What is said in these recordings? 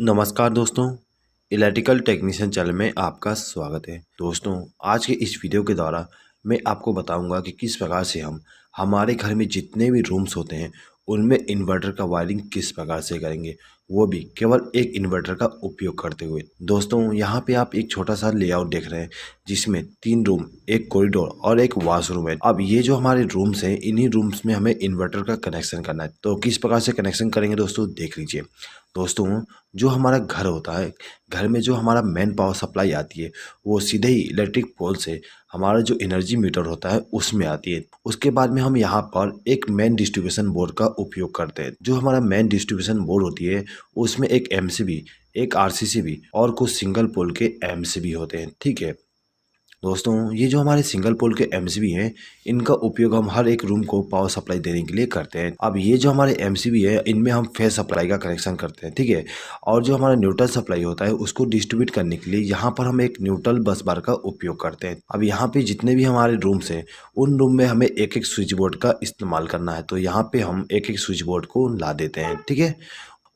नमस्कार दोस्तों, electrical technician channel में आपका स्वागत है। दोस्तों, आज के इस वीडियो के द्वारा मैं आपको बताऊंगा कि किस प्रकार से हम हमारे घर में जितने भी रूम्स होते हैं उनमें इन्वर्टर का वायरिंग किस प्रकार से करेंगे, वो भी केवल एक इन्वर्टर का उपयोग करते हुए। दोस्तों, यहाँ पे आप एक छोटा सा लेआउट देख रहे हैं जिसमें 3 रूम, एक कॉरिडोर और एक वॉशरूम है। अब ये जो हमारे रूम्स हैं, इन्हीं रूम्स में हमें इन्वर्टर का कनेक्शन करना है। तो किस प्रकार से कनेक्शन करेंगे दोस्तों, देख लीजिए। दोस्तों, जो हमारा घर होता है, घर में जो हमारा मेन पावर सप्लाई आती है वो सीधे ही इलेक्ट्रिक पोल से हमारा जो एनर्जी मीटर होता है उसमें आती है। उसके बाद में हम यहाँ पर एक मेन डिस्ट्रीब्यूशन बोर्ड का उपयोग करते हैं। जो हमारा मेन डिस्ट्रीब्यूशन बोर्ड होती है उसमें एक एमसीबी, एक आरसीसीबी और कुछ सिंगल पोल के एमसीबी होते हैं। ठीक है दोस्तों, ये जो हमारे सिंगल पोल के एमसीबी हैं, इनका उपयोग हम हर एक रूम को पावर सप्लाई देने के लिए करते हैं। अब ये जो हमारे एमसीबी है, इनमें हम फेज सप्लाई का कनेक्शन करते हैं। ठीक है, और जो हमारा न्यूट्रल सप्लाई होता है उसको डिस्ट्रीब्यूट करने के लिए यहाँ पर हम एक न्यूट्रल बस बार का उपयोग करते हैं। अब यहाँ पे जितने भी हमारे रूम्स हैं उन रूम में हमें एक एक स्विच बोर्ड का इस्तेमाल करना है। तो यहाँ पे हम एक एक स्विच बोर्ड को ला देते हैं। ठीक है,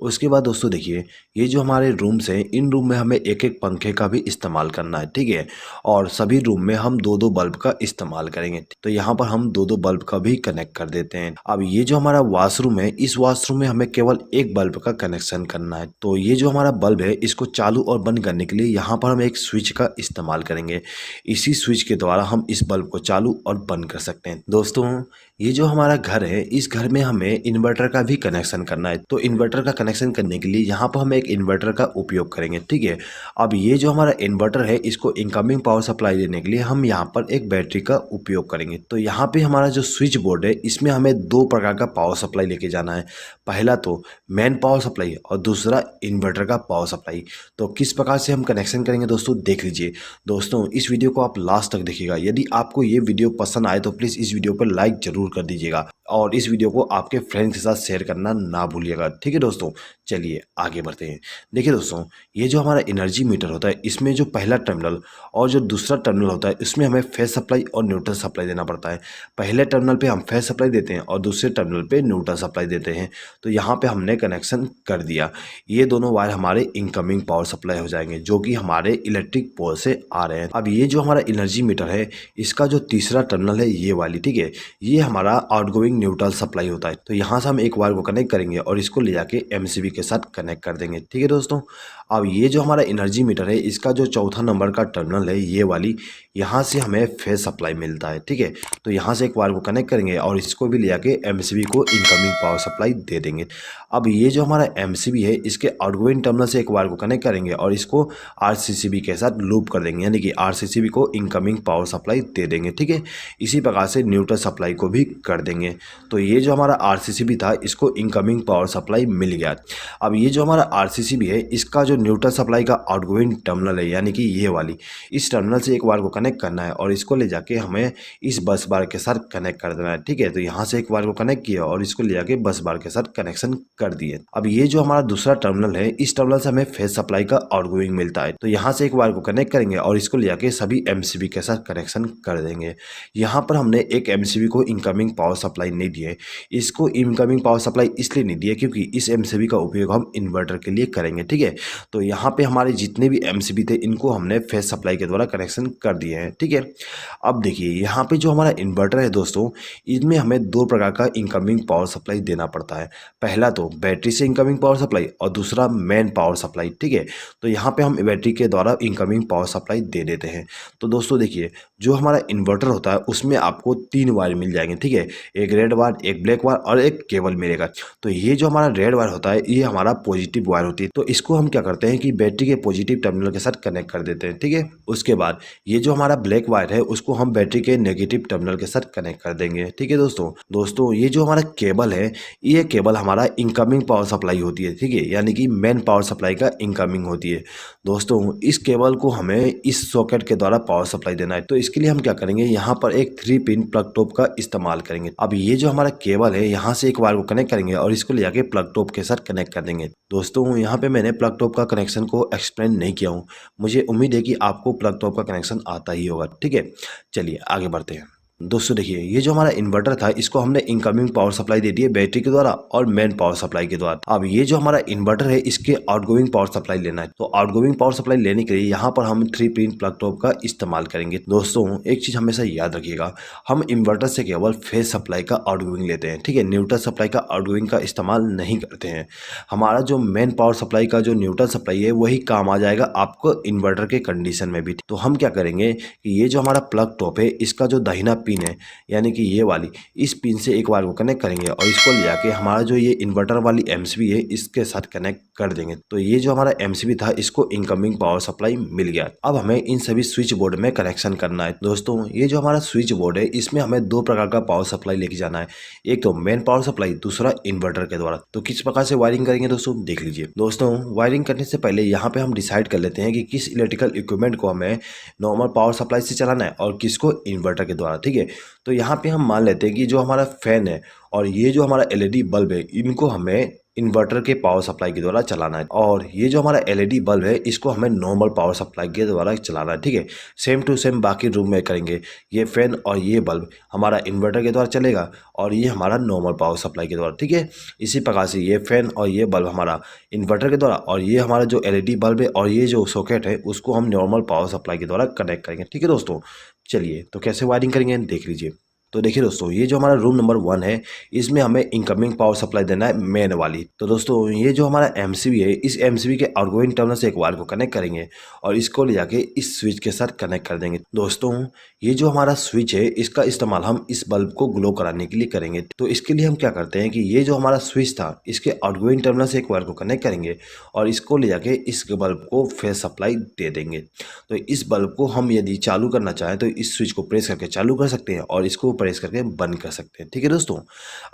उसके बाद दोस्तों देखिए, ये जो हमारे रूम्स हैं इन रूम में हमें एक एक पंखे का भी इस्तेमाल करना है। ठीक है, और सभी रूम में हम दो दो बल्ब का इस्तेमाल करेंगे। तो यहाँ पर हम दो दो बल्ब का भी कनेक्ट कर देते हैं। अब ये जो हमारा वॉशरूम है, इस वॉशरूम में हमें केवल एक बल्ब का कनेक्शन करना है। तो ये जो हमारा बल्ब है इसको चालू और बंद करने के लिए यहाँ पर हम एक स्विच का इस्तेमाल करेंगे। इसी स्विच के द्वारा हम इस बल्ब को चालू और बंद कर सकते हैं। दोस्तों, ये जो हमारा घर है, इस घर में हमें इन्वर्टर का भी कनेक्शन करना है। तो इन्वर्टर का कनेक्शन करने के लिए यहाँ पर हम एक इन्वर्टर का उपयोग करेंगे। ठीक है, अब ये जो हमारा इन्वर्टर है इसको इनकमिंग पावर सप्लाई देने के लिए हम यहाँ पर एक बैटरी का उपयोग करेंगे। तो यहाँ पे हमारा जो स्विच बोर्ड है इसमें हमें दो प्रकार का पावर सप्लाई लेके जाना है। पहला तो मेन पावर सप्लाई और दूसरा इन्वर्टर का पावर सप्लाई। तो किस प्रकार से हम कनेक्शन करेंगे दोस्तों, देख लीजिए। दोस्तों, इस वीडियो को आप लास्ट तक देखिएगा। यदि आपको ये वीडियो पसंद आए तो प्लीज़ इस वीडियो पर लाइक जरूर कर दीजिएगा और इस वीडियो को आपके फ्रेंड्स के साथ शेयर करना ना भूलिएगा। ठीक है दोस्तों, चलिए आगे बढ़ते हैं। देखिए दोस्तों, ये जो हमारा एनर्जी मीटर होता है इसमें जो पहला टर्मिनल और जो दूसरा टर्मिनल होता है इसमें हमें फेज सप्लाई और न्यूट्रल सप्लाई देना पड़ता है। पहले टर्मिनल पे हम फेज सप्लाई देते हैं और दूसरे टर्मिनल पे न्यूट्रल सप्लाई देते हैं। तो यहाँ पे हमने कनेक्शन कर दिया। ये दोनों वायर हमारे इनकमिंग पावर सप्लाई हो जाएंगे जो कि हमारे इलेक्ट्रिक पोल से आ रहे हैं। अब ये जो हमारा एनर्जी मीटर है इसका जो तीसरा टर्मिनल है ये वाली, ठीक है, ये हमारा आउटगोइंग न्यूट्रल सप्लाई होता है। तो यहाँ से हम एक वायर को कनेक्ट करेंगे और इसको ले जाके एमसीबी के साथ कनेक्ट कर देंगे। ठीक है दोस्तों, अब ये जो हमारा एनर्जी मीटर है इसका जो चौथा नंबर का टर्मिनल है ये वाली, यहाँ से हमें फेज सप्लाई मिलता है। ठीक है, तो यहाँ से एक वायर को कनेक्ट करेंगे और इसको भी ले जाके एमसीबी को इनकमिंग पावर सप्लाई दे देंगे। अब ये जो हमारा एमसीबी है इसके आउटगोइंग टर्मिनल से एक वायर को कनेक्ट करेंगे और इसको आरसीसीबी के साथ लूप कर देंगे, यानी कि आरसीसीबी को इनकमिंग पावर सप्लाई दे देंगे। ठीक है, इसी प्रकार से न्यूट्रल सप्लाई को भी कर देंगे। तो ये जो हमारा आरसीसीबी था इसको इनकमिंग पावर सप्लाई मिल गया। अब ये जो हमारा आरसीसीबी है इसका जो न्यूट्रल सप्लाई का आउटगोइंग टर्मिनल है, यानी कि ये वाली, इस टर्मिनल से एक वायर को कनेक्ट करना है और इसको ले जाके हमें इस बस बार के साथ कनेक्ट कर देना है। ठीक है, तो यहाँ से एक वायर को कनेक्ट किया और इसको ले जाके बस बार के साथ कनेक्शन कर दिए। अब ये जो हमारा दूसरा टर्मिनल है इस टर्मिनल से हमें फेज सप्लाई का आउटगोइंग मिलता है। तो यहाँ से एक वायर को कनेक्ट करेंगे और इसको ले जाके सभी एमसीबी के साथ कनेक्शन कर देंगे। यहाँ पर हमने एक एमसीबी को इनकमिंग पावर सप्लाई नहीं दी है। इसको इनकमिंग पावर सप्लाई इसलिए नहीं दी है क्योंकि इस एमसीबी का उपयोग हम इन्वर्टर के लिए करेंगे। ठीक है, तो यहाँ पे हमारे जितने भी एमसीबी थे इनको हमने फेज सप्लाई के द्वारा कनेक्शन कर दिए हैं। ठीक है, अब देखिए यहाँ पे जो हमारा इन्वर्टर है दोस्तों, इसमें हमें दो प्रकार का इनकमिंग पावर सप्लाई देना पड़ता है। पहला तो बैटरी से इनकमिंग पावर सप्लाई और दूसरा मेन पावर सप्लाई। ठीक है, तो यहाँ पे हम बैटरी के द्वारा इनकमिंग पावर सप्लाई दे देते हैं। तो दोस्तों देखिए, जो हमारा इन्वर्टर होता है उसमें आपको 3 वायर मिल जाएंगे। ठीक है, एक रेड वायर, एक ब्लैक वायर और एक केबल मिलेगा। तो ये जो हमारा रेड वायर होता है ये हमारा पॉजिटिव वायर होती है। तो इसको हम क्या करते हैं कि बैटरी के पॉजिटिव टर्मिनल के साथ कनेक्ट कर देते हैं। ठीक है, उसके बाद ये जो हमारा ब्लैक वायर है उसको हम बैटरी के नेगेटिव टर्मिनल के साथ कनेक्ट कर देंगे। ठीक है दोस्तों, ये जो हमारा केबल है ये केबल हमारा इनकमिंग पावर सप्लाई होती है। ठीक है, यानी कि मेन पावर सप्लाई का इनकमिंग होती है। दोस्तों, इस केबल को हमें इस सॉकेट के द्वारा पावर सप्लाई देना है। तो इसके लिए हम क्या करेंगे, यहाँ पर एक 3 पिन प्लग टॉप का इस्तेमाल करेंगे। अब ये जो हमारा केबल है यहाँ से एक वायर को कनेक्ट करेंगे और इसको ले जाके प्लग टॉप के साथ कनेक्ट कर देंगे। दोस्तों, यहाँ पे मैंने प्लग टॉप का कनेक्शन को एक्सप्लेन नहीं किया हूँ। मुझे उम्मीद है कि आपको प्लग टॉप का कनेक्शन आता ही होगा। ठीक है, चलिए आगे बढ़ते हैं। दोस्तों देखिए, ये जो हमारा इन्वर्टर था इसको हमने इनकमिंग पावर सप्लाई दे दी है बैटरी के द्वारा और मेन पावर सप्लाई के द्वारा। अब ये जो हमारा इन्वर्टर है इसके आउटगोइंग पावर सप्लाई लेना है। तो आउटगोइंग पावर सप्लाई लेने के लिए यहाँ पर हम 3 पिन प्लग टॉप का इस्तेमाल करेंगे। दोस्तों एक चीज हमेशा याद रखिएगा, हम इन्वर्टर से केवल फेज सप्लाई का आउटगोइंग लेते हैं, ठीक है, न्यूट्रल सप्लाई का आउटगोइंग का इस्तेमाल नहीं करते हैं। हमारा जो मेन पावर सप्लाई का जो न्यूट्रल सप्लाई है वही काम आ जाएगा आपको इन्वर्टर के कंडीशन में भी। तो हम क्या करेंगे कि ये जो हमारा प्लग टॉप है इसका जो दाहिना पिन है यानी कि ये वाली, इस पिन से एक बार को कनेक्ट करेंगे और इसको ले जाके हमारा जो ये इन्वर्टर वाली एमसीबी है इसके साथ कनेक्ट कर देंगे। तो ये जो हमारा एमसीबी था इसको इनकमिंग पावर सप्लाई मिल गया। अब हमें इन सभी स्विच बोर्ड में कनेक्शन करना है। दोस्तों ये जो हमारा स्विच बोर्ड है इसमें हमें 2 प्रकार का पावर सप्लाई लेके जाना है, एक तो मेन पावर सप्लाई, दूसरा इन्वर्टर के द्वारा। तो किस प्रकार से वायरिंग करेंगे दोस्तों देख लीजिए। दोस्तों वायरिंग करने से पहले यहाँ पे हम डिसाइड कर लेते हैं कि किस इलेक्ट्रिकल इक्विपमेंट को हमें नॉर्मल पावर सप्लाई से चलाना है और किसको इन्वर्टर के द्वारा, ठीक है। तो यहाँ पे हम मान लेते हैं कि जो हमारा फैन है और ये जो हमारा एलईडी बल्ब है इनको हमें इन्वर्टर के पावर सप्लाई के द्वारा चलाना है, और ये जो हमारा एलईडी बल्ब है इसको हमें नॉर्मल पावर सप्लाई के द्वारा चलाना है, ठीक है। सेम टू सेम बाकी रूम में करेंगे। ये फैन और ये बल्ब हमारा इन्वर्टर के द्वारा चलेगा और ये हमारा नॉर्मल पावर सप्लाई के द्वारा, ठीक है। इसी प्रकार से ये फैन और ये बल्ब हमारा इन्वर्टर के द्वारा और ये हमारा जो एलईडी बल्ब है और ये जो सॉकेट है उसको हम नॉर्मल पावर सप्लाई के द्वारा कनेक्ट करेंगे, ठीक है दोस्तों। चलिए तो कैसे वायरिंग करेंगे देख लीजिए। तो देखिए दोस्तों, ये जो हमारा रूम नंबर 1 है इसमें हमें इनकमिंग पावर सप्लाई देना है मेन वाली। तो दोस्तों ये जो हमारा एमसीबी है इस एमसीबी के आउटगोइंग टर्मिनल से एक वायर को कनेक्ट करेंगे और इसको ले जाके इस स्विच के साथ कनेक्ट कर देंगे। दोस्तों ये जो हमारा स्विच है इसका इस्तेमाल हम इस बल्ब को ग्लो कराने के लिए करेंगे। तो इसके लिए हम क्या करते हैं कि ये जो हमारा स्विच था इसके आउटगोइंग टर्मिनल से एक वायर को कनेक्ट करेंगे और इसको ले जाके इस बल्ब को फेज सप्लाई दे देंगे। तो इस बल्ब को हम यदि चालू करना चाहें तो इस स्विच को प्रेस करके चालू कर सकते हैं और इसको प्रेस करके बंद कर सकते हैं, ठीक है दोस्तों।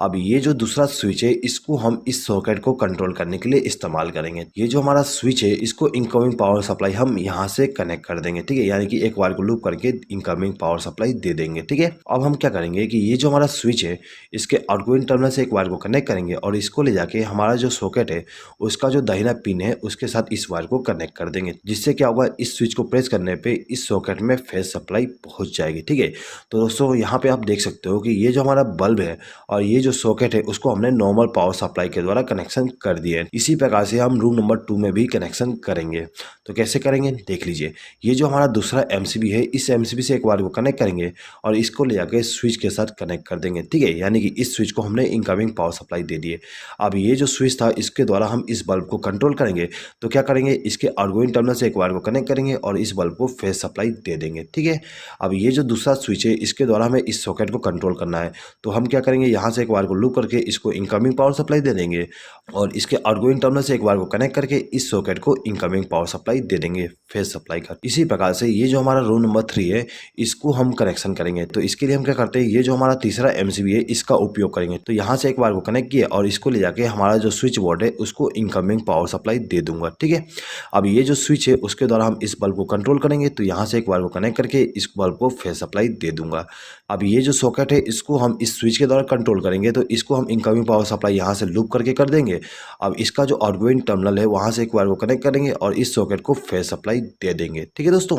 अब ये जो दूसरा स्विच है इसको हम इस सॉकेट को कंट्रोल करने के लिए इस्तेमाल करेंगे। ये जो हमारा स्विच है इसको इनकमिंग पावर सप्लाई हम यहाँ से कनेक्ट कर देंगे, ठीक है, यानी कि एक वायर को लूप करके इनकमिंग पावर सप्लाई दे देंगे, ठीक है। अब हम क्या करेंगे कि ये जो हमारा स्विच है इसके आउटगोइंग टर्मिनल से एक वायर को कनेक्ट करेंगे और इसको ले जाके हमारा जो सॉकेट है उसका जो दाहिना पिन है उसके साथ इस वायर को कनेक्ट कर देंगे, जिससे क्या होगा इस स्विच को प्रेस करने पे इस सॉकेट में फेज सप्लाई पहुंच जाएगी, ठीक है। तो दोस्तों यहाँ पे आप देख सकते हो कि ये जो हमारा बल्ब है और ये जो सॉकेट है उसको हमने नॉर्मल पावर सप्लाई के द्वारा कनेक्शन कर दिया है। इसी प्रकार से हम रूम नंबर 2 में भी कनेक्शन करेंगे। तो कैसे करेंगे देख लीजिए। ये जो हमारा दूसरा एमसीबी है इस एमसीबी से एक वायर को कनेक्ट करेंगे और इसको ले जाके स्विच के साथ कनेक्ट कर देंगे, ठीक है, यानी कि इस स्विच को हमने इनकमिंग पावर सप्लाई दे दी है। अब ये जो स्विच था इसके द्वारा हम इस बल्ब को कंट्रोल करेंगे। तो क्या करेंगे, इसके आउटगोइंग टर्मिनल से एक वायर को कनेक्ट करेंगे और इस बल्ब को फेज सप्लाई दे देंगे, ठीक है। अब ये जो दूसरा स्विच है इसके द्वारा हमें इस सॉकेट को कंट्रोल करना है। तो हम क्या करेंगे, यहाँ से एक वायर को लूप करके इसको इनकमिंग पावर सप्लाई दे देंगे और इसके आउटगोइंग टर्मिनल से एक वायर को कनेक्ट करके इस सॉकेट को इनकमिंग पावर सप्लाई दे देंगे फेज सप्लाई का। इसी प्रकार से ये जो हमारा रूम नंबर 3 है इसको हम कनेक्शन करेंगे। तो इसके लिए हम क्या करते हैं, ये जो हमारा तीसरा एमसीबी है इसका उपयोग करेंगे। तो यहाँ से एक वायर को कनेक्ट किया और इसको ले जाके हमारा जो स्विच बोर्ड है उसको इनकमिंग पावर सप्लाई दे दूंगा, ठीक है। अब ये जो स्विच है उसके द्वारा हम इस बल्ब को कंट्रोल करेंगे। तो यहाँ से एक वायर को कनेक्ट करके इस बल्ब को फेज सप्लाई दे दूंगा। अब ये जो सॉकेट है इसको हम इस स्विच के द्वारा कंट्रोल करेंगे। तो इसको हम इनकमिंग पावर सप्लाई यहाँ से लूप करके कर देंगे। अब इसका जो आउटगोइंग टर्मिनल है वहाँ से एक वायर को कनेक्ट करेंगे और इस सॉकेट को फेज सप्लाई दे देंगे, ठीक है दोस्तों।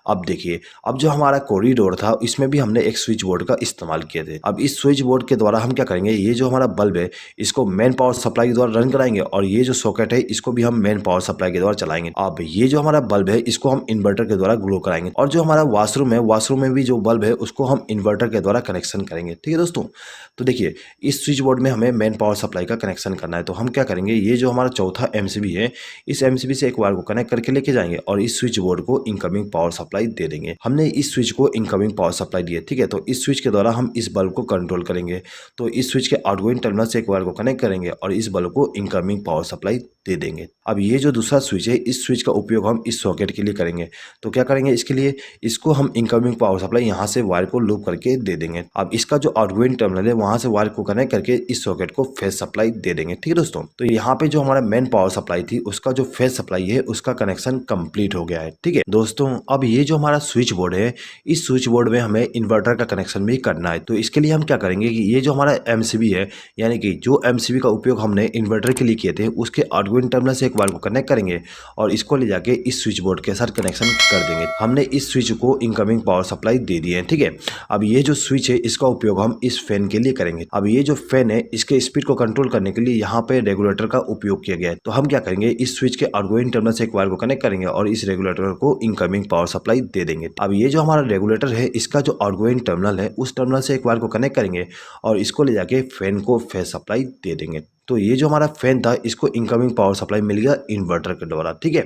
अब देखिए, अब जो हमारा कॉरिडोर था इसमें भी हमने एक स्विच बोर्ड का इस्तेमाल किए थे। अब इस स्विच बोर्ड के द्वारा हम क्या करेंगे, ये जो हमारा बल्ब है इसको मेन पावर सप्लाई के द्वारा रन कराएंगे और ये जो सॉकेट है इसको भी हम मेन पावर सप्लाई के द्वारा चलाएंगे। अब ये जो हमारा बल्ब है इसको हम इन्वर्टर के द्वारा ग्लो कराएंगे और जो हमारा वॉशरूम है वॉशरूम में भी जो बल्ब है उसको हम इन्वर्टर के द्वारा कनेक्शन करेंगे, ठीक है दोस्तों। तो देखिए, इस स्विच बोर्ड में हमें मेन पावर सप्लाई का कनेक्शन करना है। तो हम क्या करेंगे, ये जो हमारा चौथा एमसीबी है इस एमसीबी से एक वायर को कनेक्ट करके लेके जाएंगे और इस स्विच बोर्ड को इनकमिंग पावर सप्लाई दे देंगे। हमने इस स्विच को इनकमिंग पावर सप्लाई दी है, ठीक है। तो इस स्विच के द्वारा हम इस बल्ब को कंट्रोल करेंगे। तो इस स्विच के आउटगोइंग टर्मिनल से एक वायर को कनेक्ट करेंगे और इस बल्ब को इनकमिंग पावर सप्लाई दे देंगे। अब ये जो दूसरा स्विच है इस स्विच का उपयोग हम इस सॉकेट के लिए करेंगे। तो क्या करेंगे, इसके लिए इसको हम इनकमिंग पावर सप्लाई यहाँ से वायर को लूप करके दे देंगे। अब इसका जो आउटगोइंग टर्मिनल है वहां से वायर को कनेक्ट करके इस सॉकेट को फेज सप्लाई दे देंगे, ठीक है दोस्तों। तो यहाँ पे जो हमारा मेन पावर सप्लाई थी उसका जो फेज सप्लाई है उसका कनेक्शन कंप्लीट हो गया है, ठीक है दोस्तों। अब ये जो हमारा स्विच बोर्ड है इस स्विच बोर्ड में हमें इन्वर्टर का कनेक्शन भी करना है। तो इसके लिए हम क्या करेंगे कि ये जो हमारा एमसीबी है यानी कि जो एमसीबी का उपयोग हमने इन्वर्टर के लिए किए थे उसके आउटगोइंग टर्मिनल से एक वायर को कनेक्ट करेंगे और इसको ले जाके इस स्विच बोर्ड के साथ कनेक्शन कर देंगे। हमने इस स्विच को इनकमिंग पावर सप्लाई दे दी है, ठीक है। अब ये जो स्विच है इसका उपयोग हम इस फैन के लिए करेंगे। अब ये जो फैन है इसके स्पीड को कंट्रोल करने के लिए यहाँ पे रेगुलेटर का उपयोग किया गया है। तो हम क्या करेंगे, इस स्विच के आउटगोइंग टर्मिनल से एक वायर को कनेक्ट करेंगे और इस रेगुलेटर को इनकमिंग पावर सप्लाई दे देंगे। अब ये जो हमारा रेगुलेटर है इसका जो आउटगोइंग टर्मिनल है उस टर्मिनल से एक वायर को कनेक्ट करेंगे और इसको ले जाके फैन को फेस सप्लाई दे देंगे। तो ये जो हमारा फैन था इसको इनकमिंग पावर सप्लाई मिल गया इन्वर्टर के द्वारा, ठीक है।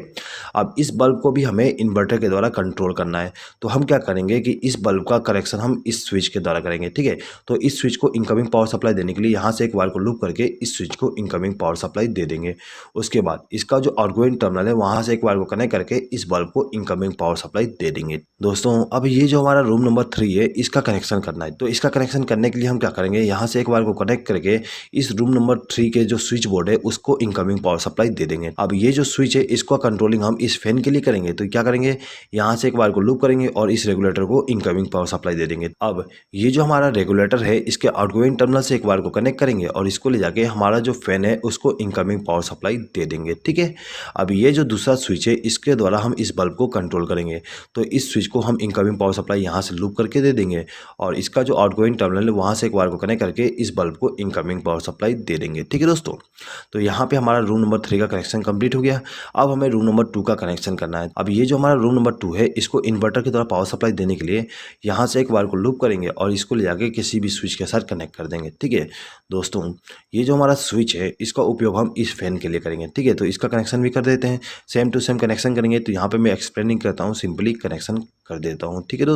अब इस बल्ब को भी हमें इन्वर्टर के द्वारा कंट्रोल करना है। तो हम क्या करेंगे कि इस बल्ब का कनेक्शन हम इस स्विच के द्वारा करेंगे, ठीक है। तो इस स्विच को इनकमिंग पावर सप्लाई देने के लिए यहाँ से एक वायर को लूप करके इस स्विच को इनकमिंग पावर सप्लाई दे देंगे। उसके बाद इसका जो आउटगोइंग टर्मिनल है वहाँ से एक वायर को कनेक्ट करके इस बल्ब को इनकमिंग पावर सप्लाई दे देंगे। दोस्तों अब ये जो हमारा रूम नंबर 3 है इसका कनेक्शन करना है। तो इसका कनेक्शन करने के लिए हम क्या करेंगे, यहाँ से एक वायर को कनेक्ट करके इस रूम नंबर 3 के जो स्विच बोर्ड है उसको इनकमिंग पावर सप्लाई दे देंगे। अब ये जो स्विच है इसको कंट्रोलिंग हम इस फैन के लिए करेंगे। तो क्या करेंगे, यहाँ से एक वायर को लूप करेंगे और इस रेगुलेटर को इनकमिंग पावर सप्लाई दे देंगे। अब ये जो हमारा रेगुलेटर है इसके आउटगोइंग टर्मिनल से एक वायर को कनेक्ट करेंगे और इसको ले जाके हमारा जो फैन है उसको इनकमिंग पावर सप्लाई दे देंगे, ठीक है। अब ये जो दूसरा स्विच है इसके द्वारा हम इस बल्ब को कंट्रोल करेंगे। तो इस स्विच को हम इनकमिंग पावर सप्लाई यहाँ से लूप करके दे देंगे और इसका जो आउटगोइंग टर्मिनल है वहाँ से एक वायर को कनेक्ट करके इस बल्ब को इनकमिंग पावर सप्लाई दे देंगे, ठीक है दोस्तों। तो यहाँ पे हमारा रूम नंबर 3 का कनेक्शन कंप्लीट हो गया। अब हमें रूम नंबर 2 का कनेक्शन करना है। अब ये जो हमारा रूम नंबर 2 है इसको इन्वर्टर के द्वारा पावर सप्लाई देने के लिए यहाँ से एक वायर को लूप करेंगे और इसको ले जाके किसी भी स्विच के साथ कनेक्ट कर देंगे, ठीक है दोस्तों। ये जो हमारा स्विच है इसका उपयोग हम इस फैन के लिए करेंगे, ठीक है। तो इसका कनेक्शन भी कर देते हैं, सेम टू सेम कनेक्शन करेंगे। तो यहाँ पे मैं एक्सप्लेनिंग करता हूँ, सिंपली कनेक्शन कर देता हूँ, ठीक है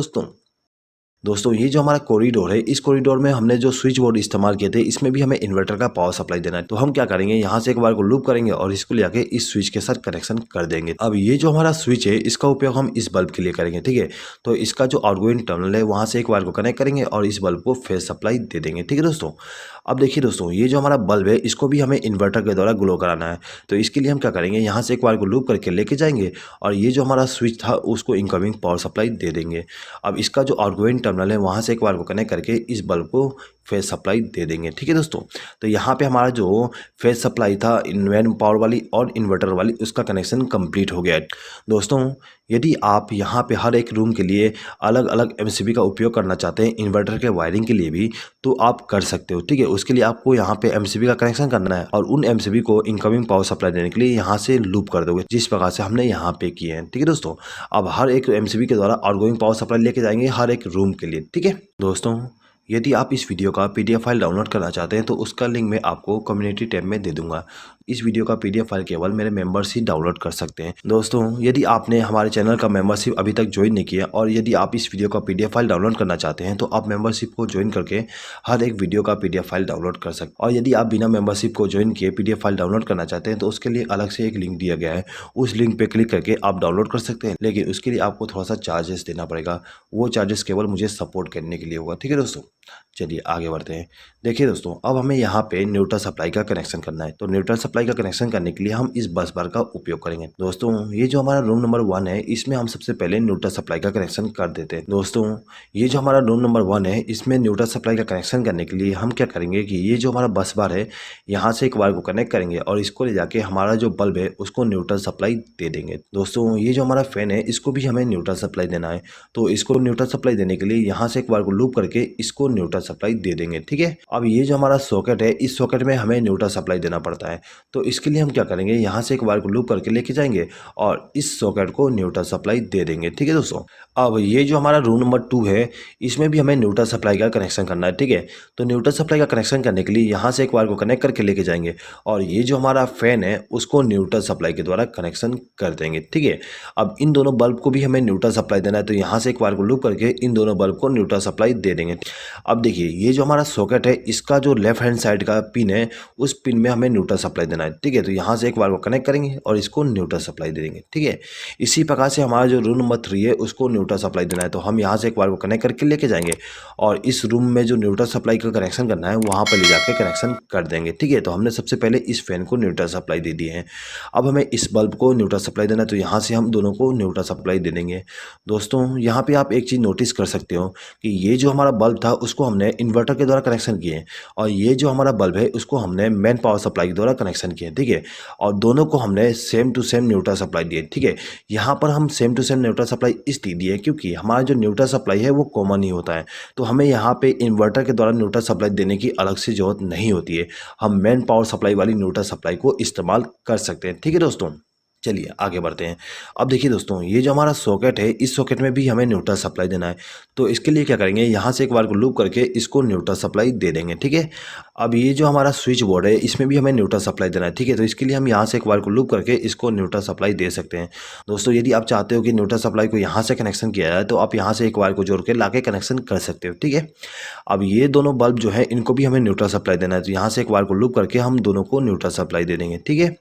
दोस्तों ये जो हमारा कॉरिडोर है इस कॉरिडोर में हमने जो स्विच बोर्ड इस्तेमाल किए थे इसमें भी हमें इन्वर्टर का पावर सप्लाई देना है। तो हम क्या करेंगे, यहाँ से एक बार को लूप करेंगे और इसको ले जाके इस स्विच के साथ कनेक्शन कर देंगे। अब ये जो हमारा स्विच है इसका उपयोग हम इस बल्ब के लिए करेंगे, ठीक है। तो इसका जो आउटगोइंग टर्मिनल है वहाँ से एक बार को कनेक्ट करेंगे और इस बल्ब को फेस सप्लाई दे देंगे, ठीक है दोस्तों। अब देखिए दोस्तों ये जो हमारा बल्ब है इसको भी हमें इन्वर्टर के द्वारा ग्लो कराना है। तो इसके लिए हम क्या करेंगे, यहाँ से एक बार को लूप करके लेके जाएंगे और ये जो हमारा स्विच था उसको इनकमिंग पावर सप्लाई दे देंगे। अब इसका जो आउटगोइंग टर्मिनल है वहाँ से एक बार को कनेक्ट करके इस बल्ब को फेस सप्लाई दे देंगे, ठीक है दोस्तों। तो यहाँ पे हमारा जो फेस सप्लाई था इन्वेंट पावर वाली और इन्वर्टर वाली उसका कनेक्शन कंप्लीट हो गया है दोस्तों। यदि आप यहाँ पे हर एक रूम के लिए अलग अलग एमसीबी का उपयोग करना चाहते हैं इन्वर्टर के वायरिंग के लिए भी तो आप कर सकते हो, ठीक है। उसके लिए आपको यहाँ पे एमसीबी का कनेक्शन करना है और उन एमसीबी को इनकमिंग पावर सप्लाई देने के लिए यहाँ से लूप कर दोगे जिस प्रकार से हमने यहाँ पे किए हैं, ठीक है दोस्तों। अब हर एक एमसीबी के द्वारा आउटगोइंग पावर सप्लाई लेके जाएंगे हर एक रूम के लिए, ठीक है दोस्तों। यदि आप इस वीडियो का पीडीएफ फाइल डाउनलोड करना चाहते हैं तो उसका लिंक मैं आपको कम्युनिटी टैब में दे दूंगा। इस वीडियो का पीडीएफ फाइल केवल मेरे मेंबर्स ही डाउनलोड कर सकते हैं दोस्तों। यदि आपने हमारे चैनल का मेंबरशिप अभी तक ज्वाइन नहीं किया और यदि आप इस वीडियो का पीडीएफ फाइल डाउनलोड करना चाहते हैं तो आप मेंबरशिप को ज्वाइन करके हर एक वीडियो का पीडीएफ फाइल डाउनलोड कर सकते हैं। और यदि आप बिना मेंबरशिप को ज्वाइन किए पीडीएफ फाइल डाउनलोड करना चाहते हैं तो उसके लिए अलग से एक लिंक दिया गया है, उस लिंक पर क्लिक करके आप डाउनलोड कर सकते हैं। लेकिन उसके लिए आपको थोड़ा सा चार्जेस देना पड़ेगा, वो चार्जेस केवल मुझे सपोर्ट करने के लिए होगा, ठीक है दोस्तों। चलिए आगे बढ़ते हैं। देखिए दोस्तों अब हमें यहाँ पे न्यूट्रल सप्लाई का कनेक्शन करना है। तो न्यूट्रल सप्लाई का कनेक्शन करने के लिए हम इस बस बार का उपयोग करेंगे दोस्तों। ये जो हमारा रूम नंबर 1 है इसमें हम सबसे पहले न्यूट्रल सप्लाई का कनेक्शन कर देते हैं दोस्तों। ये जो हमारा रूम नंबर 1 है इसमें न्यूट्रल सप्लाई का कनेक्शन करने के लिए हम क्या करेंगे कि ये जो हमारा बस बार है यहाँ से एक वायर को कनेक्ट करेंगे और इसको ले जाके हमारा जो बल्ब है उसको न्यूट्रल सप्लाई दे देंगे दोस्तों। ये जो हमारा फैन है इसको भी हमें न्यूट्रल सप्लाई देना है। तो इसको न्यूट्रल सप्लाई देने के लिए यहाँ से एक वायर को लूप करके इसको न्यूट्रल सप्लाई दे देंगे, ठीक है। अब ये जो हमारा सॉकेट है इस सॉकेट में हमें न्यूट्रल सप्लाई देना पड़ता है। तो इसके लिए हम क्या करेंगे, यहाँ से एक वायर को लूप करके लेके जाएंगे और इस सॉकेट को न्यूट्रल सप्लाई दे देंगे, ठीक है दोस्तों। अब ये जो हमारा रूम नंबर 2 है इसमें भी हमें न्यूट्रल सप्लाई का कनेक्शन करना है, ठीक है। तो न्यूट्रल सप्लाई का कनेक्शन करने के लिए यहाँ से एक वायर को कनेक्ट करके लेके जाएंगे और ये जो हमारा फैन है उसको न्यूट्रल सप्लाई के द्वारा कनेक्शन कर देंगे, ठीक है। अब इन दोनों बल्ब को भी हमें न्यूट्रल सप्लाई देना है। तो यहाँ से एक वायर को लूप करके इन दोनों बल्ब को न्यूट्रल सप्लाई दे देंगे। अब देखिए ये जो हमारा सॉकेट है इसका जो लेफ्ट हैंड साइड का पिन है उस पिन में हमें न्यूट्रल सप्लाई देना है, ठीक है। तो यहाँ से एक वायर को कनेक्ट करेंगे और इसको न्यूट्रल सप्लाई दे देंगे, ठीक है। इसी प्रकार से हमारा जो रूम नंबर 3 है उसको न्यूट्रल सप्लाई देना है। तो हम यहाँ से एक वायर को कनेक्ट करके लेके जाएंगे और इस रूम में जो न्यूट्रल सप्लाई का कनेक्शन करना है वहाँ पर ले जाके कनेक्शन कर देंगे, ठीक है। तो हमने सबसे पहले इस फैन को न्यूट्रल सप्लाई दे दी है। अब हमें इस बल्ब को न्यूट्रल सप्लाई देना है। तो यहाँ से हम दोनों को न्यूट्रल सप्लाई दे देंगे दोस्तों। यहाँ पे आप एक चीज़ नोटिस कर सकते हो कि ये जो हमारा बल्ब था उसको हमने हमने इन्वर्टर के द्वारा कनेक्शन किए हैं और ये जो हमारा बल्ब है उसको हमने मेन पावर सप्लाई के द्वारा कनेक्शन किए हैं, ठीक है। और दोनों को हमने same to same neutral supply दिए, ठीक है। यहाँ पर हम same to same neutral supply इसलिए दिए क्योंकि हमारा जो न्यूट्रल सप्लाई है वो कॉमन ही होता है, तो हमें यहाँ पे इन्वर्टर के द्वारा न्यूट्रल सप्लाई देने की अलग से जरूरत नहीं होती है। हम मेन पावर सप्लाई वाली न्यूट्रल सप्लाई को इस्तेमाल कर सकते हैं, ठीक है दोस्तों। चलिए आगे बढ़ते हैं। अब देखिए दोस्तों, ये जो हमारा सॉकेट है इस सॉकेट में भी हमें न्यूट्रल सप्लाई देना है, तो इसके लिए क्या करेंगे, यहाँ से एक बार को लूप करके इसको न्यूट्रल सप्लाई दे देंगे, ठीक है। अब ये जो हमारा स्विच बोर्ड है इसमें भी हमें न्यूट्रल सप्लाई देना है, ठीक है। तो इसके लिए हम यहाँ से एक बार को लूप करके इसको न्यूट्रल सप्लाई दे सकते हैं। दोस्तों यदि आप चाहते हो कि न्यूट्रल सप्लाई को यहाँ से कनेक्शन किया जाए तो आप यहाँ से एक वायर को जोड़ के ला के कनेक्शन कर सकते हो, ठीक है। अब ये दोनों बल्ब जो है इनको भी हमें न्यूट्रल सप्लाई देना है, तो यहाँ से एक वायर को लूप करके हम दोनों को न्यूट्रल सप्लाई दे देंगे, ठीक है।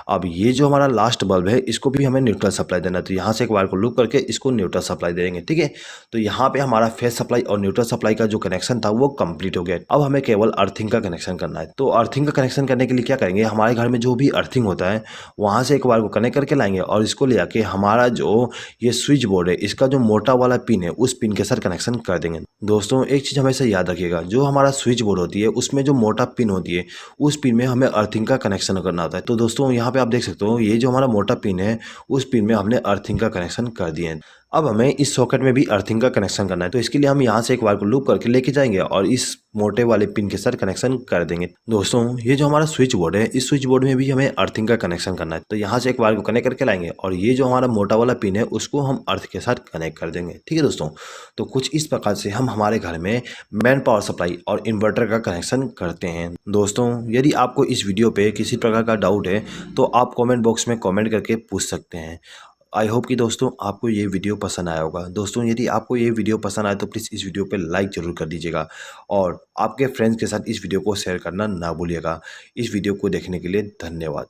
अब ये जो हमारा लास्ट बल्ब है इसको भी हमें न्यूट्रल सप्लाई देना है, तो यहाँ से एक वायर को लूप करके इसको न्यूट्रल सप्लाई देंगे, ठीक है। तो यहाँ पे हमारा फेस सप्लाई और न्यूट्रल सप्लाई का जो कनेक्शन था वो कंप्लीट हो गया। अब हमें केवल अर्थिंग का कनेक्शन करना है, तो अर्थिंग का कनेक्शन करने के लिए क्या करेंगे, हमारे घर में जो भी अर्थिंग होता है वहाँ से एक वायर को कनेक्ट करके लाएंगे और इसको ले आके हमारा जो ये स्विच बोर्ड है इसका जो मोटा वाला पिन है उस पिन के साथ कनेक्शन कर देंगे। दोस्तों एक चीज़ हमेशा याद रखिएगा, जो हमारा स्विच बोर्ड होती है उसमें जो मोटा पिन होती है उस पिन में हमें अर्थिंग का कनेक्शन करना होता है। तो दोस्तों यहाँ पे आप देख सकते हो ये जो हमारा मोटा पिन है उस पिन में हमने अर्थिंग का कनेक्शन कर दिया है। अब हमें इस सॉकेट में भी अर्थिंग का कनेक्शन करना है, तो इसके लिए हम यहाँ से एक वायर को लूप करके लेके जाएंगे और इस मोटे वाले पिन के साथ कनेक्शन कर देंगे। दोस्तों ये जो हमारा स्विच बोर्ड है इस स्विच बोर्ड में भी हमें अर्थिंग का कनेक्शन करना है, तो यहाँ से एक वायर को कनेक्ट करके लाएंगे और ये जो हमारा मोटा वाला पिन है उसको हम अर्थ के साथ कनेक्ट कर देंगे, ठीक है दोस्तों। तो कुछ इस प्रकार से हम हमारे घर में मेन पावर सप्लाई और इन्वर्टर का कनेक्शन करते हैं। दोस्तों यदि आपको इस वीडियो पे किसी प्रकार का डाउट है तो आप कमेंट बॉक्स में कमेंट करके पूछ सकते हैं। आई होप कि दोस्तों आपको ये वीडियो पसंद आया होगा। दोस्तों यदि आपको ये वीडियो पसंद आए तो प्लीज़ इस वीडियो पे लाइक ज़रूर कर दीजिएगा और आपके फ्रेंड्स के साथ इस वीडियो को शेयर करना ना भूलिएगा। इस वीडियो को देखने के लिए धन्यवाद।